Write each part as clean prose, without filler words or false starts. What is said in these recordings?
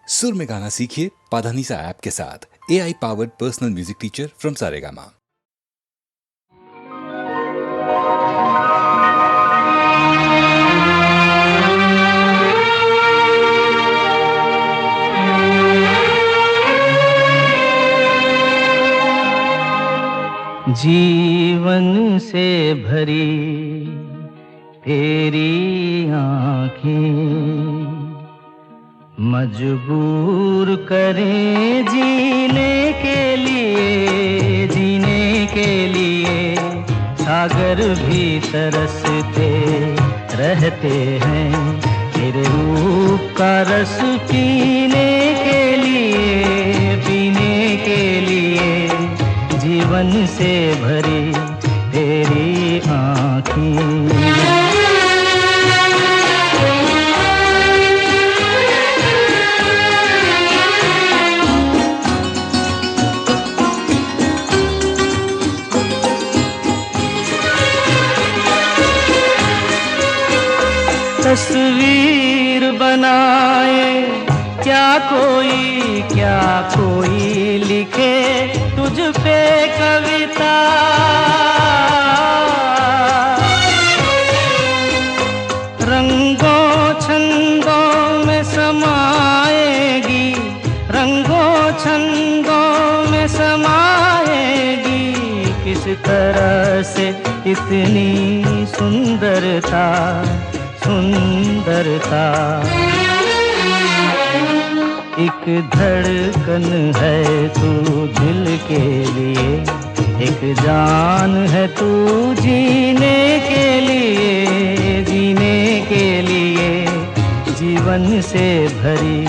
सुर में गाना सीखिए पाधानीसा ऐप के साथ। AI powered personal music teacher from Saregama. जीवन से भरी तेरी आँखें मजबूर करें जीने के लिए सागर भी तरसते रहते हैं तेरे रूप का रस पीने के लिए जीवन से भरी तेरी आँखें। तस्वीर बनाए क्या कोई लिखे तुझ पे कविता, रंगों छंदों में समाएगी, रंगों छंदों में समाएगी। किस तरह से इतनी सुंदरता एक धड़कन है तू दिल के लिए, एक जान है तू जीने के लिए जीवन से भरी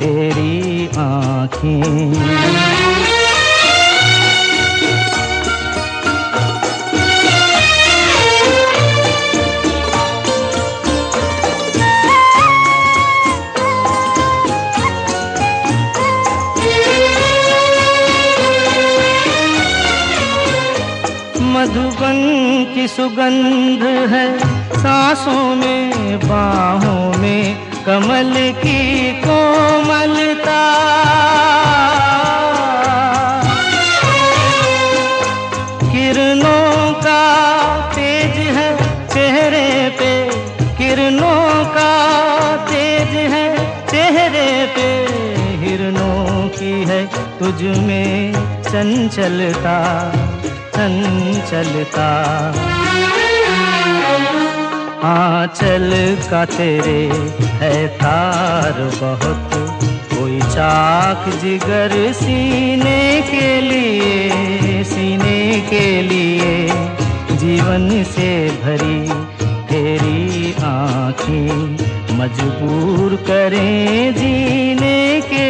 तेरी आँखें। मधुबन की सुगंध है सांसों में, बाहों में कमल की कोमलता, किरणों का तेज है चेहरे पे, किरणों का तेज है चेहरे पे, हिरणों की है तुझ में चंचलता। आंचल का तेरे है तार बहुत, कोई चाक जिगर सीने के लिए जीवन से भरी तेरी आँखें मजबूर करें जीने के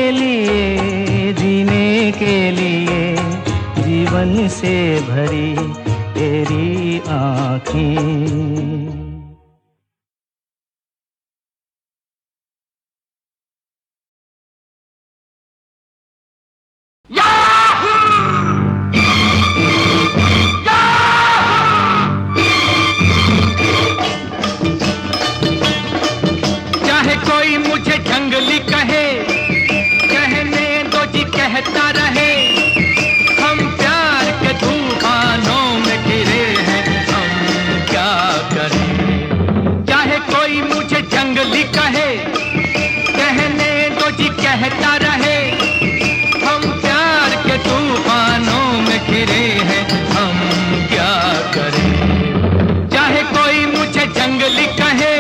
लिए जीवन से भरी तेरी आँखें। चाहे कोई मुझे जंगली कहे, कहने दो जी कहता रहे, हम प्यार के तूफानों में घिरे हैं, हम क्या करें। चाहे कोई मुझे जंगली कहे, कहने दो जी कहता रहे, हम प्यार के तूफानों में घिरे हैं, हम क्या करें। चाहे कोई मुझे जंगली कहे,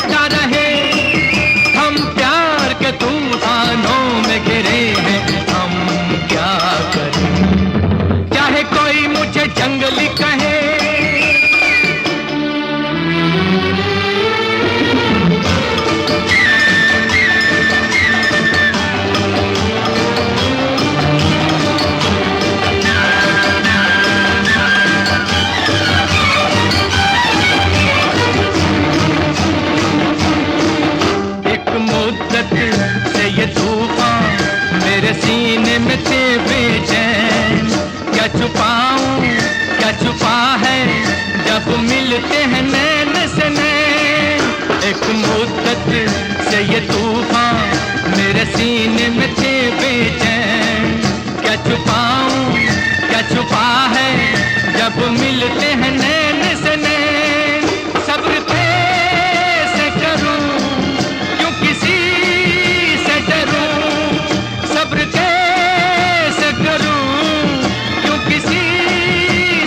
कहता रहे, हम प्यार के तूफानों में घिरे हैं, हम क्या करें। चाहे कोई मुझे जंगली कहे, से ये तूफान मेरे सीने में थे बेचैन। क्या छुपाऊं क्या छुपा है जब मिलते हैं नैन से नैन। एक मुद्दत से ये तूफान मेरे सीने में थे बेचैन। क्या छुपाऊं क्या छुपा है जब मिलते हैं नैन से नैन। सब्र कैसे करूं क्यों किसी से डरूं, सब्र कैसे करूं क्यों किसी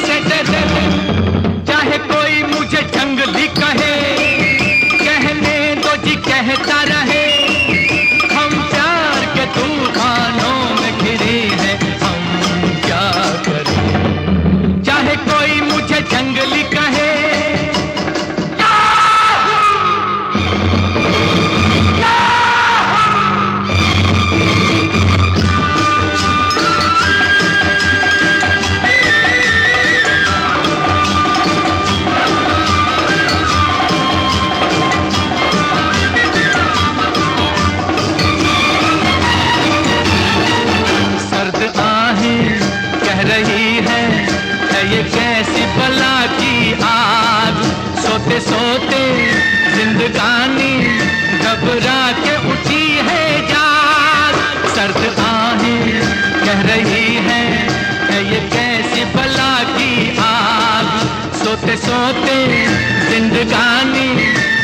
से डरूं। चाहे कोई मुझे जंगली कहे, कहने दो जी कहता रहे, हम प्यार के तूफानों में घिरे हैं, हम क्या करें। चाहे कोई मुझे जंगली कहे, ये कैसी बला की आग। सोते सोते जिंदगानी घबरा के उठी है जाग। सर्द आहें कह रही है ये कैसी बला की आग। सोते सोते जिंदगानी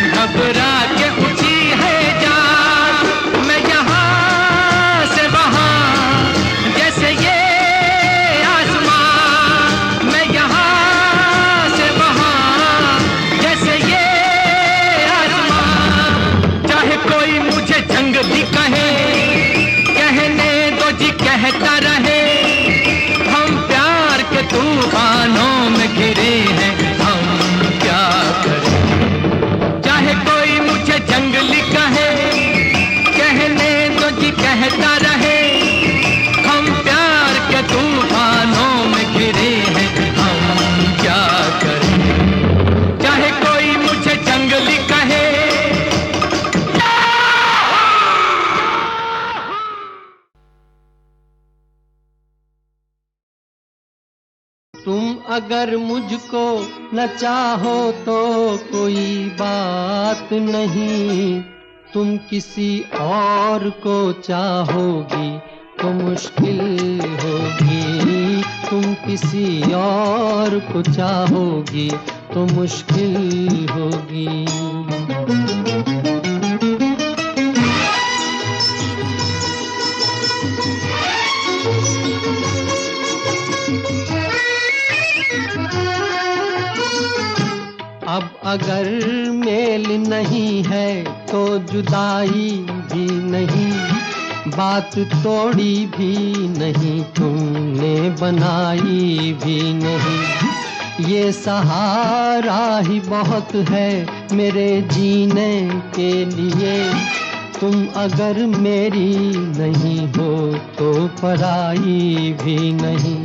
घबरा के उठी है जाग। मैं यहाँ से वहाँ जैसे ये जंगली कहे, कहने दो जी कहता रहे, हम प्यार के तूफानों में घिरे हैं, हम क्या करें। चाहे कोई मुझे जंगली कहे, कहने दो जी कहता रहे, हम प्यार के तूफानों में घिरे हैं, हम क्या करें। चाहे कोई मुझे जंगली कहे, तुम अगर मुझको न चाहो तो कोई बात नहीं, तुम किसी और को चाहोगी तो मुश्किल होगी। तुम किसी और को चाहोगी तो मुश्किल होगी। अब अगर मेल नहीं है तो जुदाई भी नहीं, बात तोड़ी भी नहीं, तुमने बनाई भी नहीं। ये सहारा ही बहुत है मेरे जीने के लिए, तुम अगर मेरी नहीं हो तो पराई भी नहीं।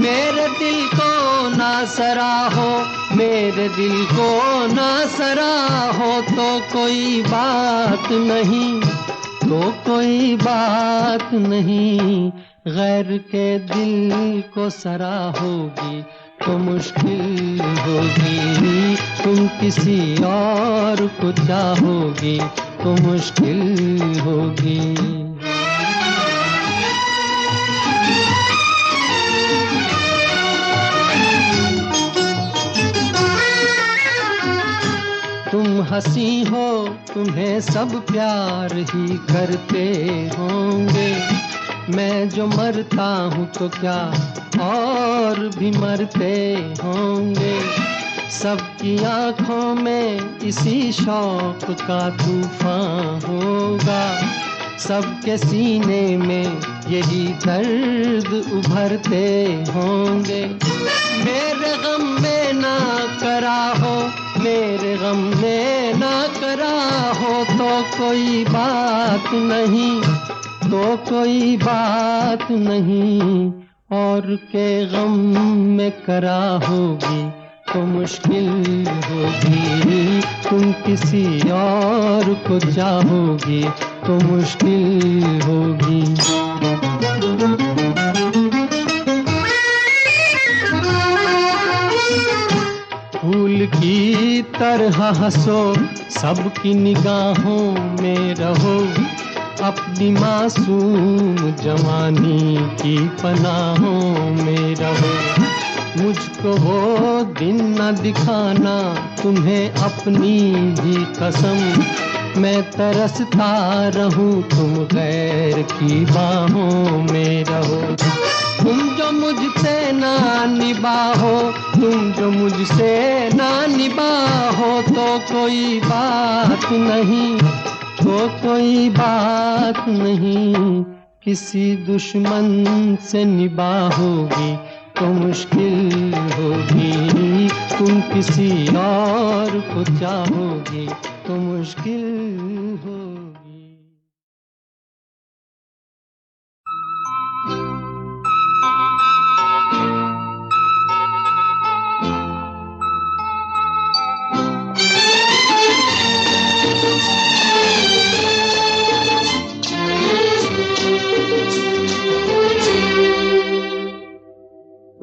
मेरे दिल को ना सराहो, मेरे दिल को ना सराहो तो कोई बात नहीं, तो कोई बात नहीं। गैर के दिल को सराहोगी तो मुश्किल होगी। तुम किसी और को चाहोगी तो मुश्किल होगी। तुम हंसी हो, तुम्हें सब प्यार ही करते होंगे। मैं जो मरता हूँ तो क्या और भी मरते होंगे। सबकी आंखों में इसी शौक का तूफान होगा, सबके सीने में यही दर्द उभरते होंगे। मेरे गम में ना करा हो, मेरे गम में ना करा हो तो कोई बात नहीं, तो कोई बात नहीं। और के गम में करा होगी तो मुश्किल होगी, तुम किसी और को चाहोगी तो मुश्किल होगी। फूल की तरह हंसो, सबकी निगाहों में रहो, अपनी मासूम जवानी की पनाहों में रहो। मुझको वो दिन न दिखाना तुम्हें अपनी ही कसम, मैं तरसता रहूं तुम गैर की बाहों में रहो। तुम जो मुझसे ना निभाओ, तुम जो मुझसे ना निभाओ तो कोई बात नहीं, तो कोई बात नहीं। किसी दुश्मन से निभाओगी तो मुश्किल होगी, तुम किसी और को चाहोगी तो मुश्किल होगी।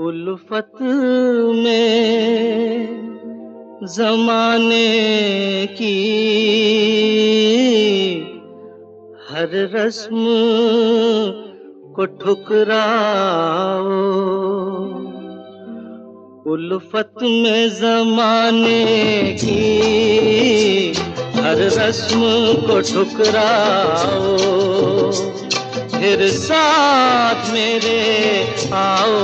उल्फत में ज़माने की हर रस्म को ठुकराओ, उल्फत में ज़माने की हर रस्म को ठुकराओ, फिर साथ मेरे आओ।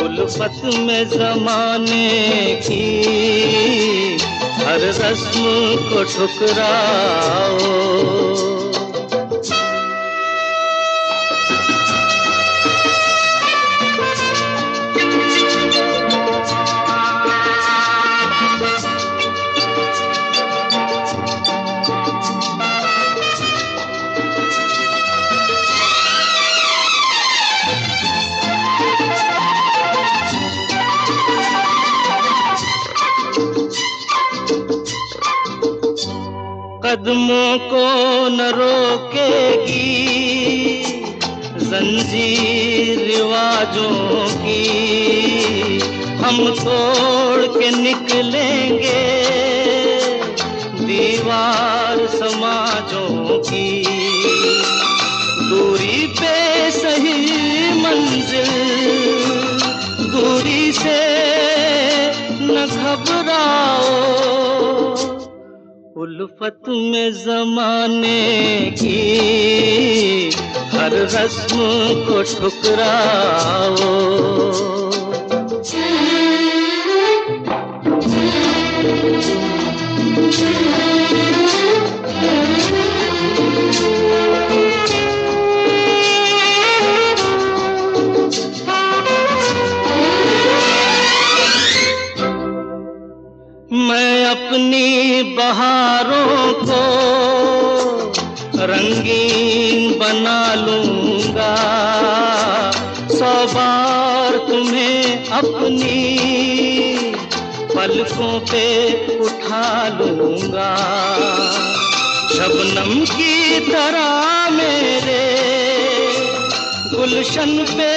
उल्फत में ज़माने की हर रस्म को ठुकराओ। कदमों को न रोकेगी जंजीर रिवाजों की, हम तोड़ के निकलेंगे दीवार समाजों की। दूरी पे सही मंजिल, दूरी से न घबराओ। उल्फत में ज़माने की हर रस्म को ठुकराओ। मैं अपनी बहारों को रंगीन बना लूंगा, 100 बार तुम्हें अपनी पलकों पे उठा लूंगा। शबनम की तरह मेरे गुलशन पे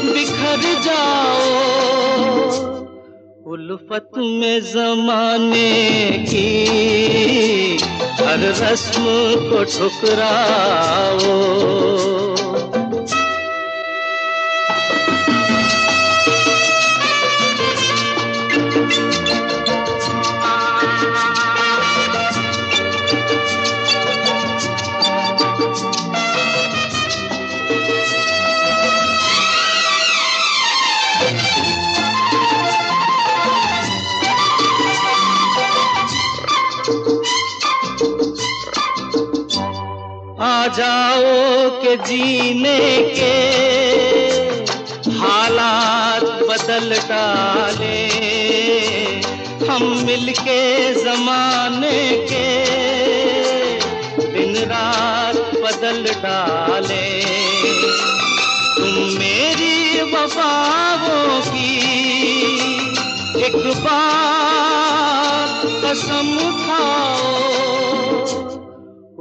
बिखर जाओ। उल्फत में ज़माने की हर रस्म को ठुकराओ। जाओ के जीने के हालात बदल डाले, हम मिलके जमाने के दिन रात बदल डाले। तुम मेरी वफाओं की एक बार कसम उठाओ,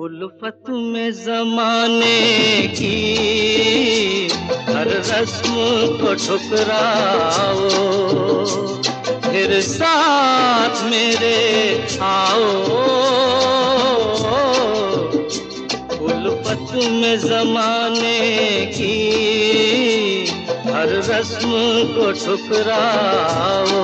उल्फत में जमाने की हर रस्म को ठुकराओ, फिर साथ मेरे आओ। उल्फत में जमाने की हर रस्म को ठुकराओ।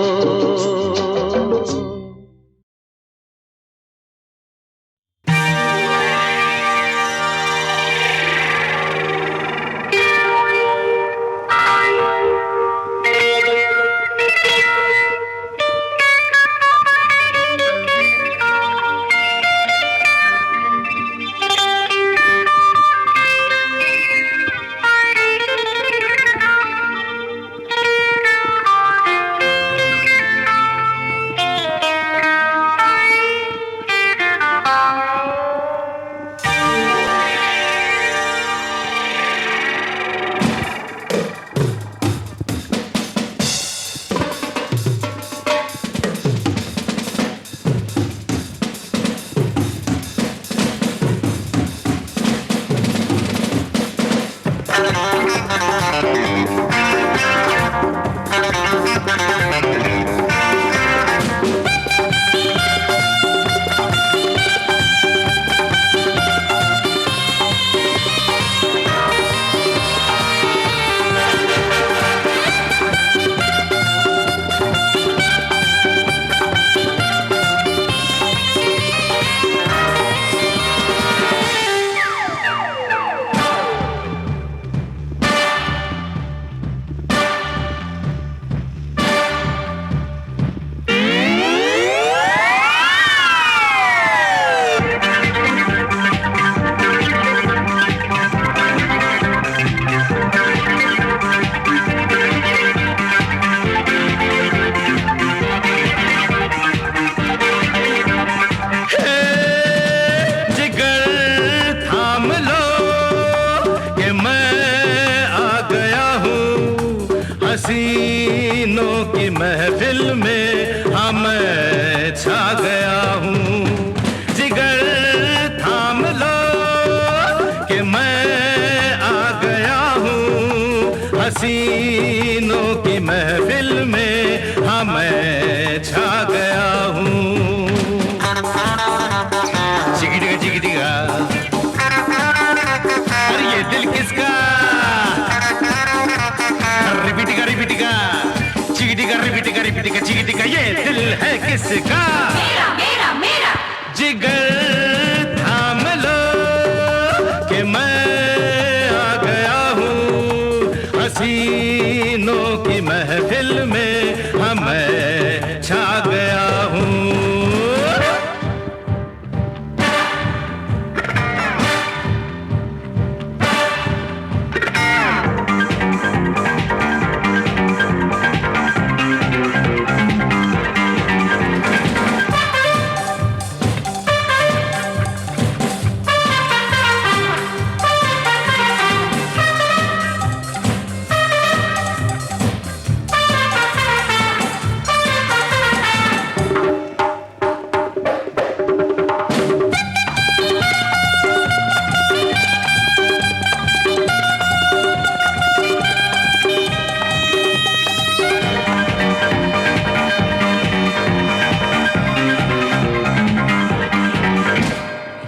हसीनों की महफिल में हाँ मैं छा गया हूँ। जिगर थाम लो कि मैं आ गया हूँ, हसीनों की महफिल में हाँ मैं छा गया हूँ। जिगडिगा जिगडिगा, अरे ये दिल किसका? रिपिटिका रिपिटिका, चिगटिका रिपिटिका रिपिटिका चिगटिका, ये दिल है किसका? मेरा मेरा मेरा। जिगर थाम लो कि मैं आ गया हूँ, हसीनों की महफिल में हाँ मैं छा गया हूँ।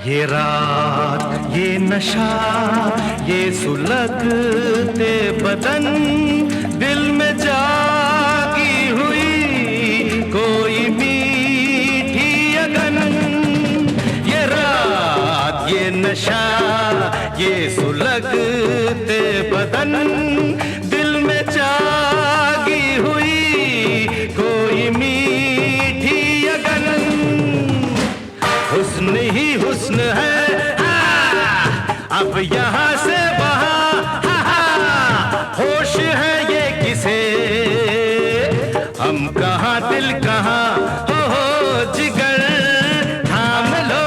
ये रात ये नशा ये सुलगते बदन, दिल में जागी हुई कोई मीठी अगन। ये रात ये नशा ये सुलगते बदन, दिल में जागी हुई कोई मीठी अगन। हुस्न ही हुस्न है अब ये किसे, हम कहाँ दिल कहाँ, हो जिगर थाम लो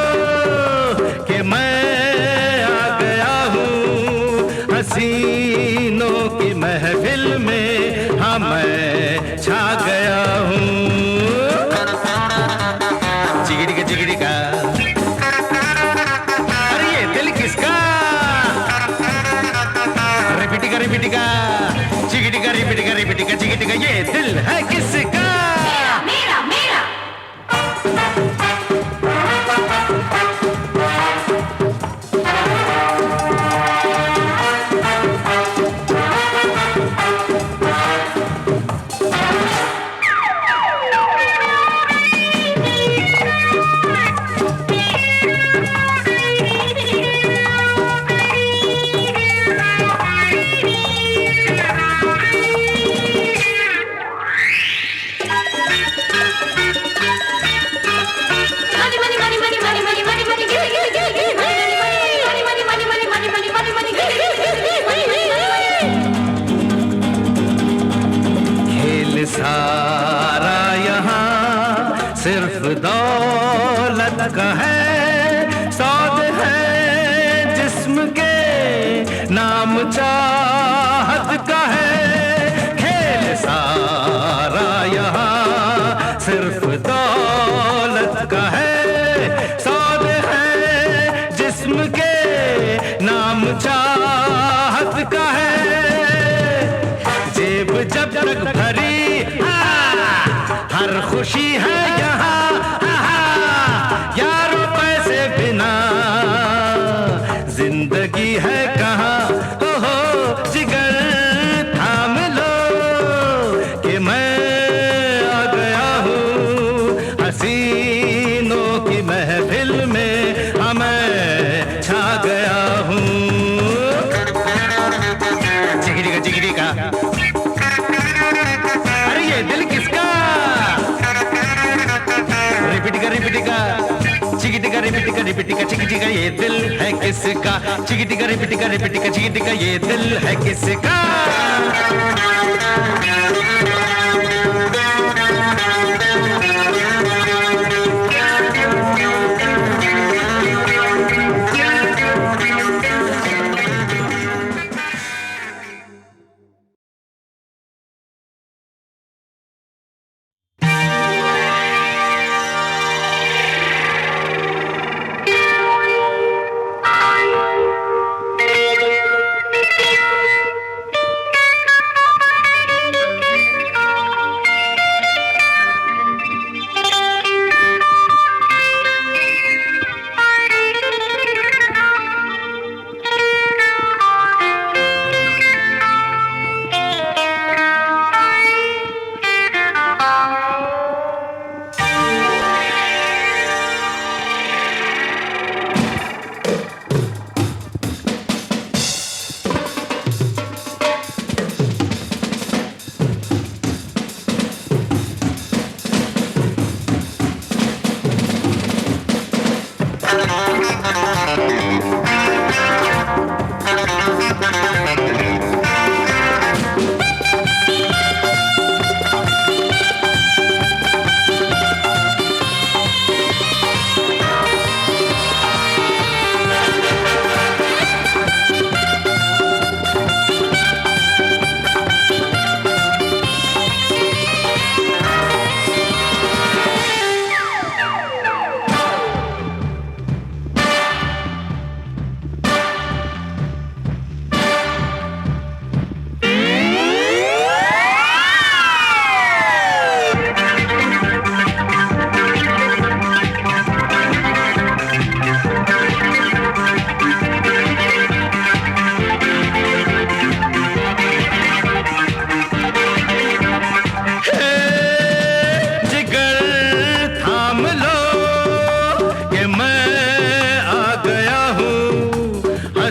कि मैं आ गया हूँ हसीनों की महफिल में, हाँ मैं छा गया हूँ। जिगड़ी का अरे ये दिल किसका, रिपीटी का चिगड़ी का चिगड़ी का ये दिल है किसका। मेरा मेरा सारा यहाँ सिर्फ दौलत का है, सौदे हैं जिस्म के नाम चाहत का है। खेल सारा यहाँ सिर्फ दौलत का है, सौदे हैं जिस्म के नाम चाहत का है। जेब जब तक भरी हर खुशी है यहाँ, यारों पैसे बिना जिंदगी है कहाँ, हो जिगर थाम लो कि मैं आ गया हूँ हसीनों की महफिल में, हाँ मैं छा गया हूँ। जिगरी का अरे ये दिल किसका, रिपीटी का चिगटी का चिगटी का ये दिल है किसका, चिगटी का रिपीटी का चिगटी का ये दिल है किसका।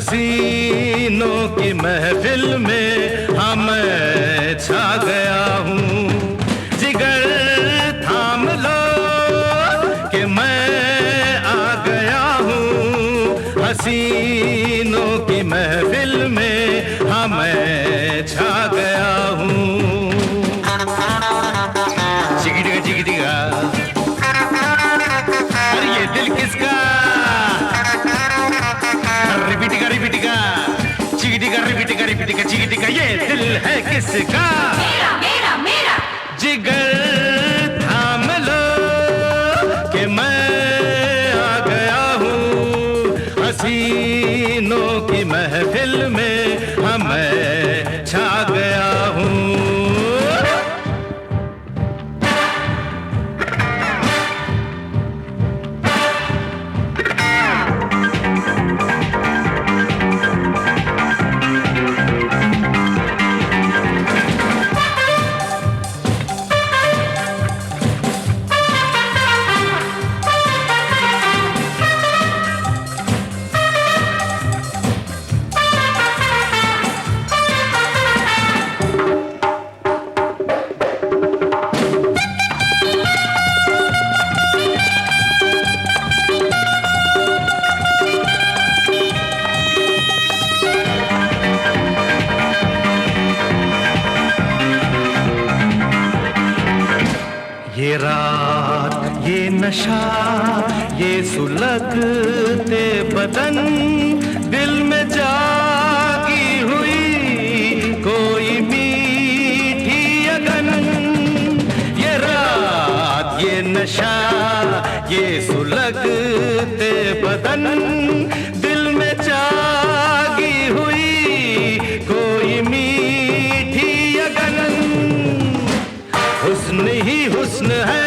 हसीनों की महफिल में हाँ मैं छा गया हूँ। जिगर थाम लो कि मैं आ गया हूँ हसीनों की महफिल में हाँ मैं छा गया हूँ। किसका? मेरा मेरा मेरा जिगर थाम लो कि मैं आ गया हूँ हसीनों की महफिल में, हाँ मैं छा गया हूँ। ये रात ये नशा ये सुलगते बदन, दिल में जागी हुई कोई मीठी अगन। ये रात ये नशा ये सुलगते बदन, दिल में जागी हुई कोई मीठी अगन। हुस्न ही हुस्न है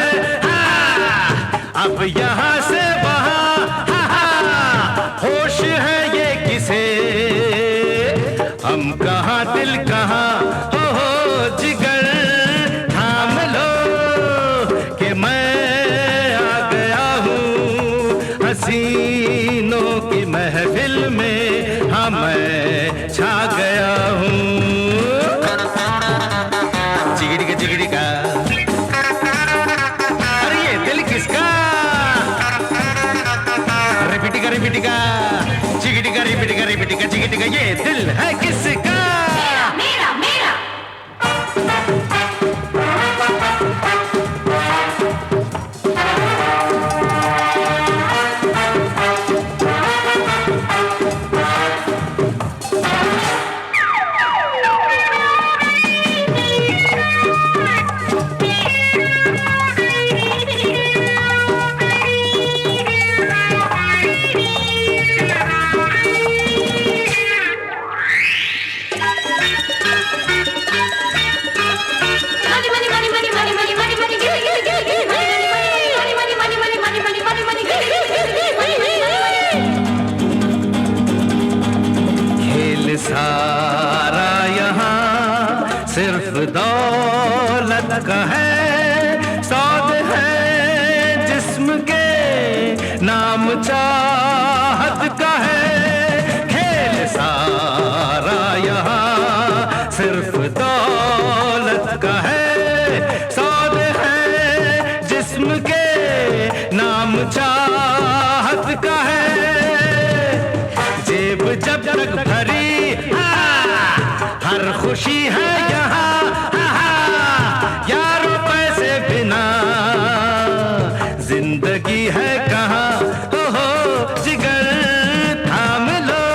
अब यहाँ से वहाँ, होश है ये किसे, हम कहाँ दिल कहाँ, हो जिगर थाम लो कि मैं आ गया हूँ हसीनों की महफिल में, हाँ मैं छा गया हूँ। जिगरी का जिगरी का, अरे ये दिल किसका? रिपिटिका रिपिटिका, चिगिटिका रिपिटिका रिपिटिका चिगिटिका, ये दिल है किसका? मेरा मेरा सारा यहाँ सिर्फ दौलत का है, सौदे है जिस्म के नाम चाहत का है। खेल सारा यहाँ सिर्फ दौलत का है, सौदे है जिस्म के नाम चाहत का है। जेब जब तक भरी हर खुशी है यहाँ, यारों पैसे बिना जिंदगी है कहाँ, हो जिगर थाम लो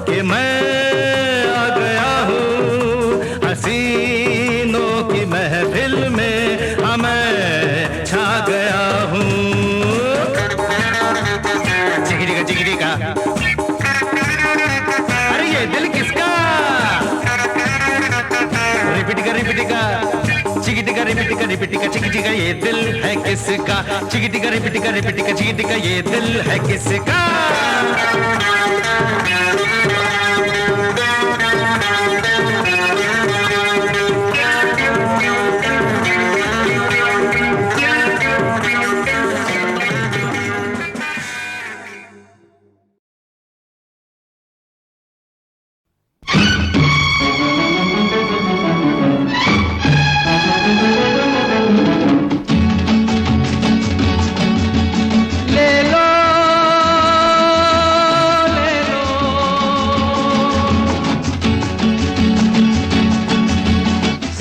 कि मैं आ गया हूँ हसीनों की महफिल में, हाँ मैं छा गया हूँ। जिगरी का जिगरी का, अरे ये दिल किसका? रिपिटिका रिपिटिका, चिगिटिका रिपिटिका रिपिटिका चिगिटिका, ये दिल है किसका? चिगिटिका रिपिटिका रिपिटिका चिगिटिका, ये दिल है किसका?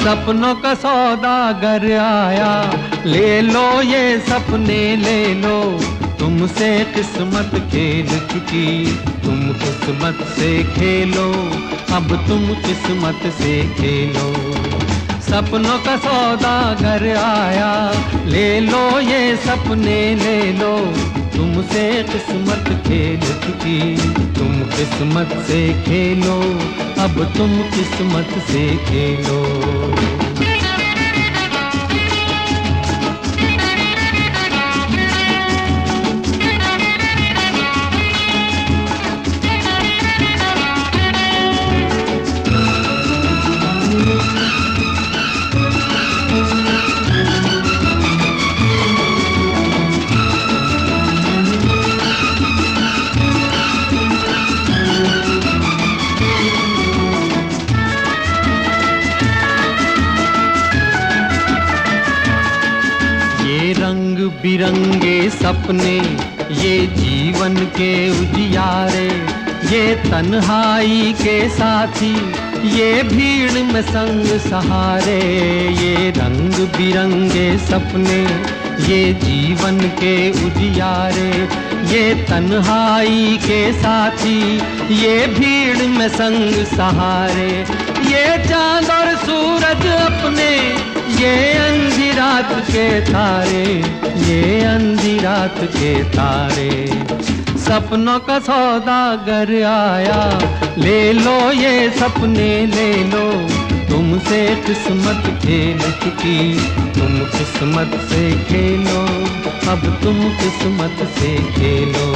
सपनों का सौदागर आया, ले लो ये सपने ले लो, तुमसे किस्मत खेल चुकी। तुम किस्मत से खेलो, अब तुम किस्मत से खेलो। सपनों का सौदागर आया, ले लो ये सपने ले लो, तुमसे किस्मत खेल चुकी। तुम किस्मत से खेलो, अब तुम किस्मत से खेलो। रंग बिरंगे सपने, ये जीवन के उजियारे, ये तन्हाई के साथी, ये भीड़ में संग सहारे। ये रंग बिरंगे सपने, ये जीवन के उजियारे, ये तन्हाई के साथी, ये भीड़ में संग सहारे। ये चांद और सूरज अपने, ये अंधी रात के तारे, ये अंधी रात के तारे। सपनों का सौदागर आया, ले लो ये सपने ले लो, तुमसे किस्मत खेल चुकी। तुम किस्मत से खेलो, अब तुम किस्मत से खेलो।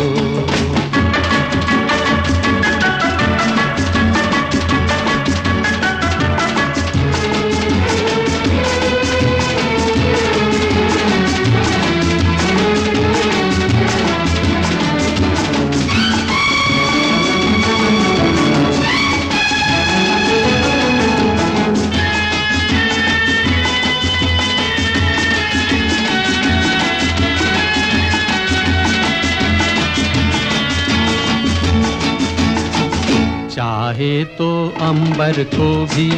चाहे तो अंबर को भी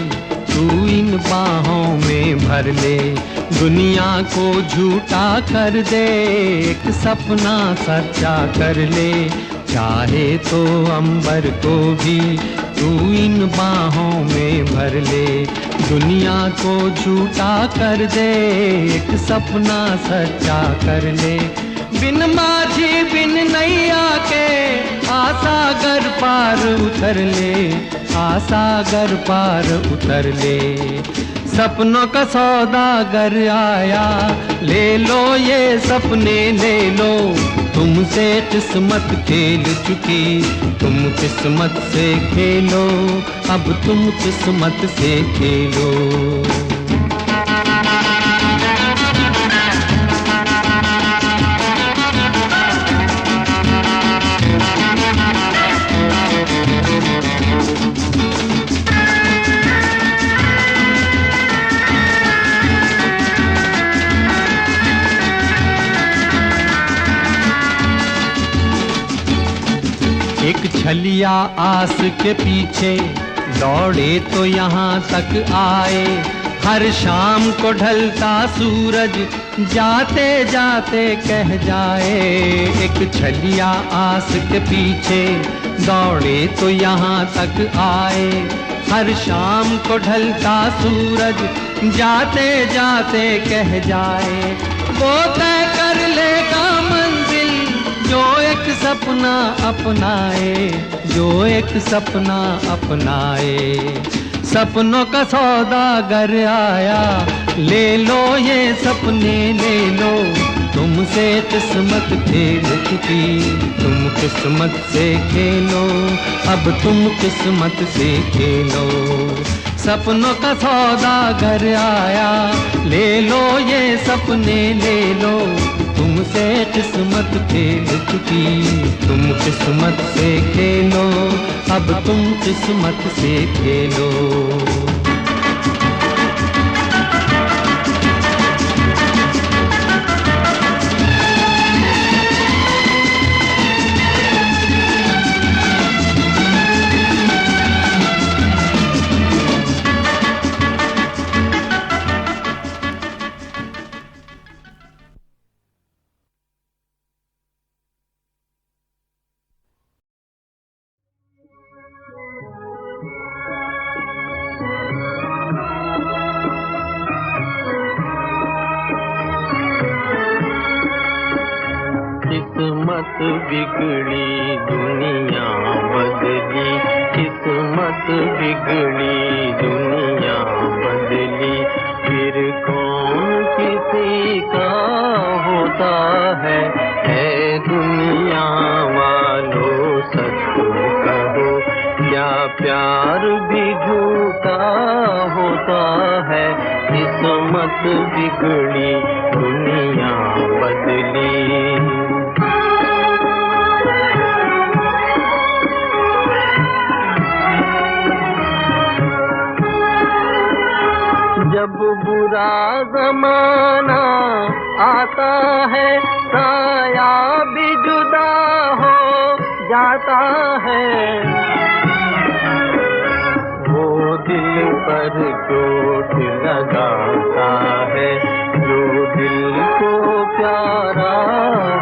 तू इन बाहों में भर ले, दुनिया को झूठा कर दे, एक सपना सच्चा कर ले। चाहे तो अंबर को भी तू इन बाहों में भर ले, दुनिया को झूठा कर दे, एक सपना सच्चा कर ले। बिन माझी बिन नैया के आसागर पार उतर ले, आसागर पार उतर ले। सपनों का सौदागर आया, ले लो ये सपने ले लो, तुमसे किस्मत खेल चुकी। तुम किस्मत से खेलो, अब तुम किस्मत से खेलो। एक छलिया आस के पीछे दौड़े तो यहाँ तक आए, हर शाम को ढलता सूरज जाते जाते कह जाए। एक छलिया आस के पीछे दौड़े तो यहाँ तक आए, हर शाम को ढलता सूरज जाते जाते कह जाए। वो तय कर लेगा मंजिल जो एक सपना अपनाए, जो एक सपना अपनाए। सपनों का सौदागर आया, ले लो ये सपने ले लो, तुमसे किस्मत खेल चुकी। तुम किस्मत से खेलो, अब तुम किस्मत से खेलो। सपनों का सौदागर आया, ले लो ये सपने ले लो, तुमसे किस्मत खेल चुकी। तुम किस्मत से खेलो, अब तुम किस्मत से खेलो। किस्मत बिगड़ी दुनिया बदली, किस्मत बिगड़ी दुनिया बदली। फिर कौन किसी का होता है, ऐ दुनिया वालों सच कहो, क्या प्यार भी झूठा होता है, किस्मत बिगड़ी दुनिया बदली। जब बुरा ज़माना आता है, साया भी जुदा हो जाता है, वो दिल पर चोट लगाता है, जो दिल को प्यारा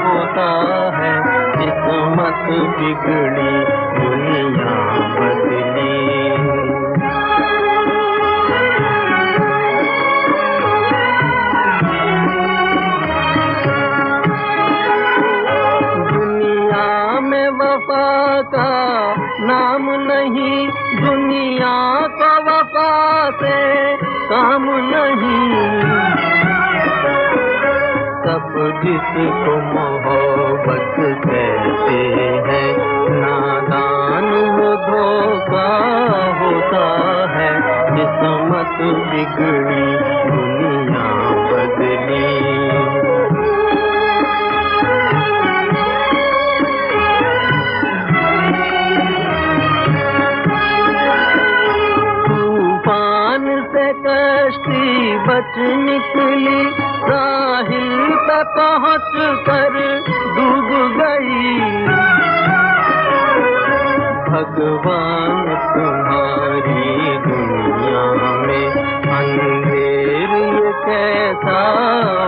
होता है, किस्मत बिगड़ी दुनिया बदली। वफा का नाम नहीं, दुनिया का वफा से काम नहीं। सब जिसको मोहब्बत कहते हैं, नादान वो धोखा होता है, किस्मत बिगड़ी दुनिया बदली। कश्ती बच निकली, साहिल पे पहुँच कर डूब गई। भगवान तुम्हारी दुनिया में अंधेर ये कैसा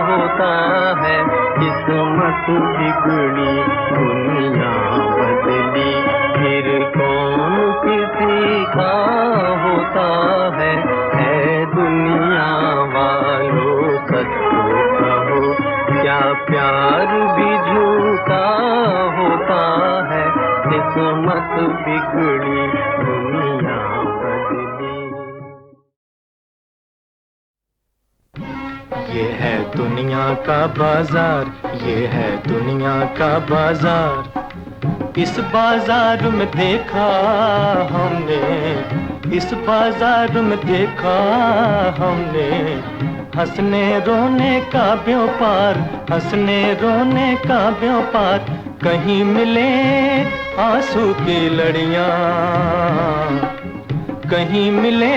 होता है, किस्मत बिगड़ी दुनिया बदली। फिर कौन किसी का होता है, दुनिया वालों सच कहो, क्या प्यार भी झूठा होता है, किस्मत बिगड़ी दुनिया बदली। ये है दुनिया का बाजार, ये है दुनिया का बाजार। इस बाजार में देखा हमने, इस बाजार में देखा हमने, हंसने रोने का व्यापार, हंसने रोने का व्यापार। कहीं मिले आंसू की लड़ियां, कहीं मिले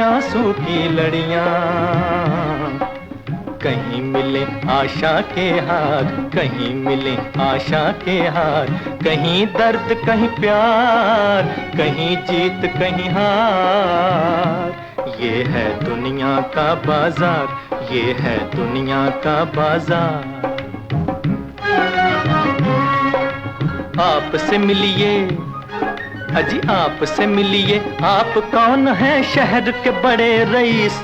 आंसू की लड़ियां, कहीं मिले आशा के हार, कहीं मिले आशा के हार। कहीं दर्द कहीं प्यार, कहीं जीत कहीं हार। ये है दुनिया का बाजार, ये है दुनिया का बाजार। आपसे मिलिए अजी आपसे मिलिए, आप कौन हैं शहर के बड़े रईस।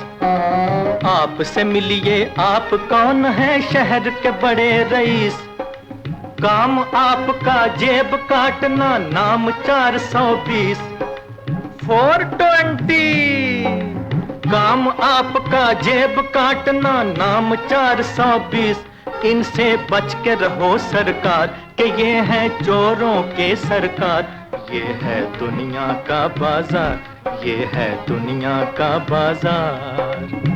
आपसे मिलिए, आप कौन हैं शहर के बड़े रईस। काम आपका जेब काटना, नाम 420 420। काम आपका जेब काटना, नाम 420। इनसे बच के रहो सरकार, कि ये हैं चोरों के सरकार। ये है दुनिया का बाजार, ये है दुनिया का बाजार।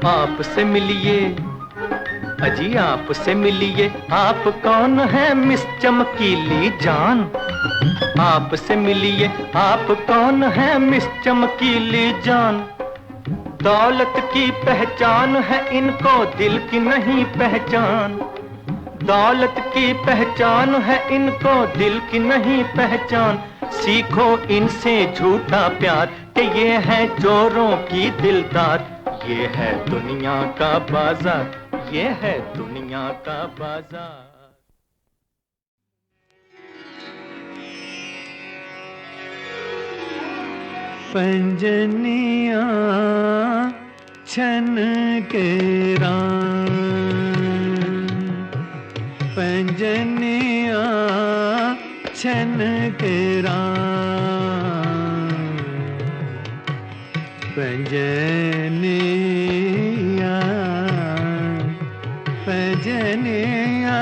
आपसे मिलिए अजी आपसे मिलिए, आप कौन है मिस चमकीली जान। आपसे मिलिए, आप कौन है मिस चमकीली जान। दौलत की पहचान है इनको, दिल की नहीं पहचान। दौलत की पहचान है इनको, दिल की नहीं पहचान। सीखो इनसे झूठा प्यार, कि ये है चोरों की दिलदार। ये है दुनिया का बाजार, ये है दुनिया का बाजार। पंजनिया छन के राम, छन के राम पैंजनिया पैंजनिया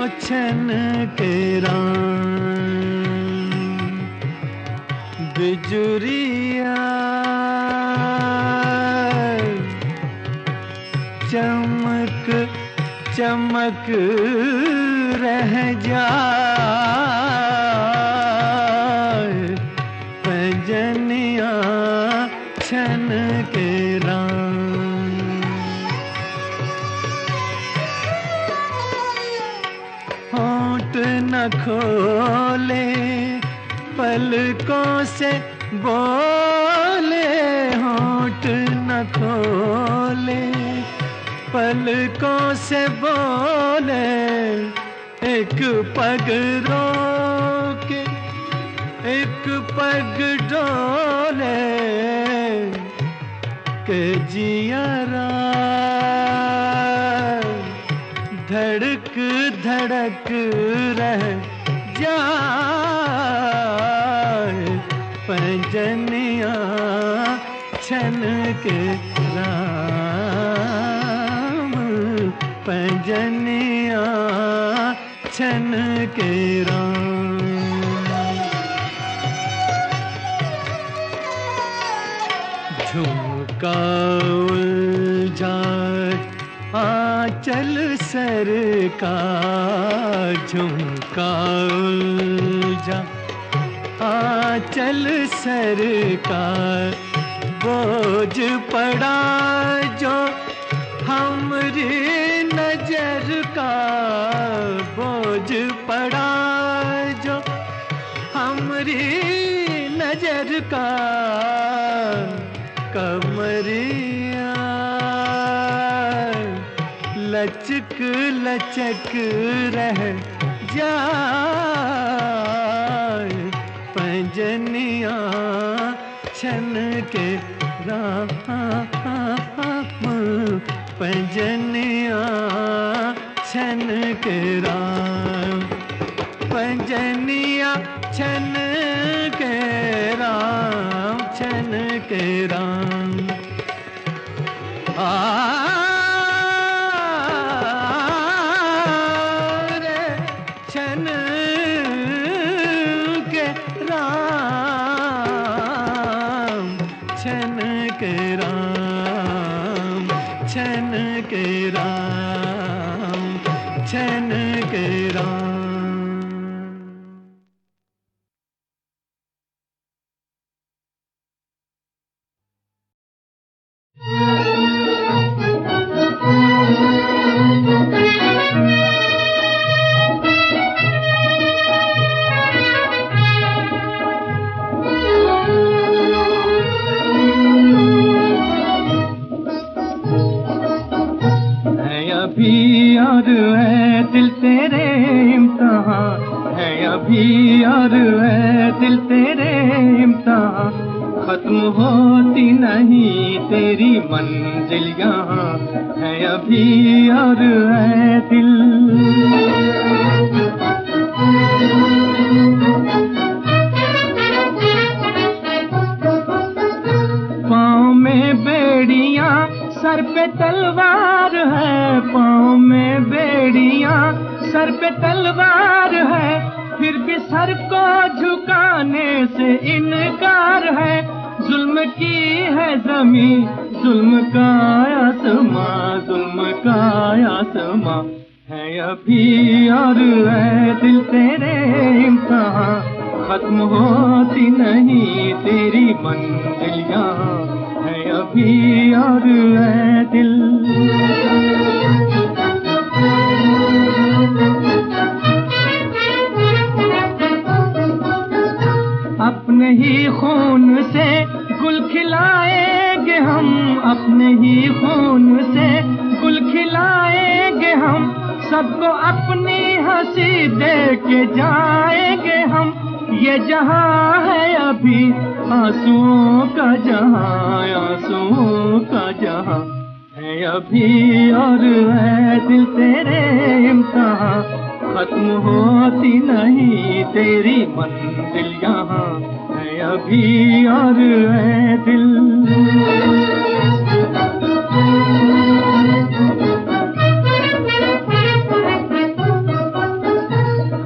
ओ छन के राम बिजुरिया चमक चमक रह जाए पैंजनिया छन के राम होंठ न खोले पलकों से बोले होंठ न खोले पलकों से बोले एक पग रोके एक पग डोले के जियरा धड़क धड़क रह जाए पैंजनिया छन के राम पैंजनिया छन के राम झुमका उलझा आंचल सर का झुमका उलझा आंचल सर का बोझ पड़ा जो हमरी नजर का बोझ पड़ा जो हमरी नजर का कमरिया लचक लचक रह जाए पैंजनिया छन के राम पैंजनिया छन के राम पैंजनिया छन के राम छन के राम रे छन के राम छन के राम छन के राम छन के राम अभी और है दिल तेरे इम्तिहान है अभी और है दिल तेरे इम्तिहान खत्म होती नहीं तेरी मंजिल यहाँ है अभी और है दिल पाँव में बेड़ियाँ सर पे तलवार है पाँव में बेड़ियाँ सर पे तलवार है फिर भी सर को झुकाने से इनकार है जुल्म की है ज़मीं जुल्म का आसमां जुल्म का आसमां है अभी और है दिल तेरे इम्तिहान खत्म होती नहीं तेरी मंजिल यहाँ है अभी और है दिल अपने ही खून से गुल खिलाएंगे हम अपने ही खून से गुल खिलाएंगे हम सबको अपनी हंसी दे के जाएंगे हम ये जहां है अभी आंसुओं का जहां आंसुओं का जहां है अभी और है दिल तेरे इम्तिहान, खत्म होती नहीं तेरी मंजिल यहाँ, है अभी और है दिल।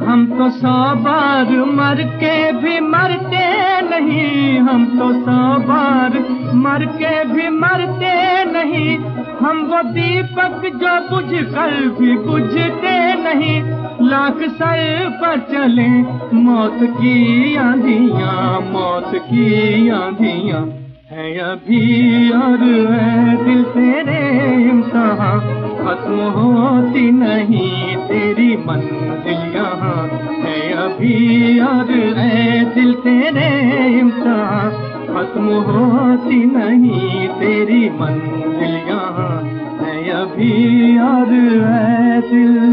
हम तो 100 बार मर के भी मरते नहीं, हम तो 100 बार मर के भी मरते नहीं, हम वो दीपक जो बुझ कर भी बुझते नहीं, लाख सर पर चले मौत की आंधियां, मौत की आंधियां, है अभी और है दिल तेरे इम्तिहान, खत्म होती नहीं तेरी मंजिल यहाँ, है अभी और है दिल तेरे इम्तिहान, खत्म होती नहीं तेरी मंजिल यहाँ, है अभी और है दिल।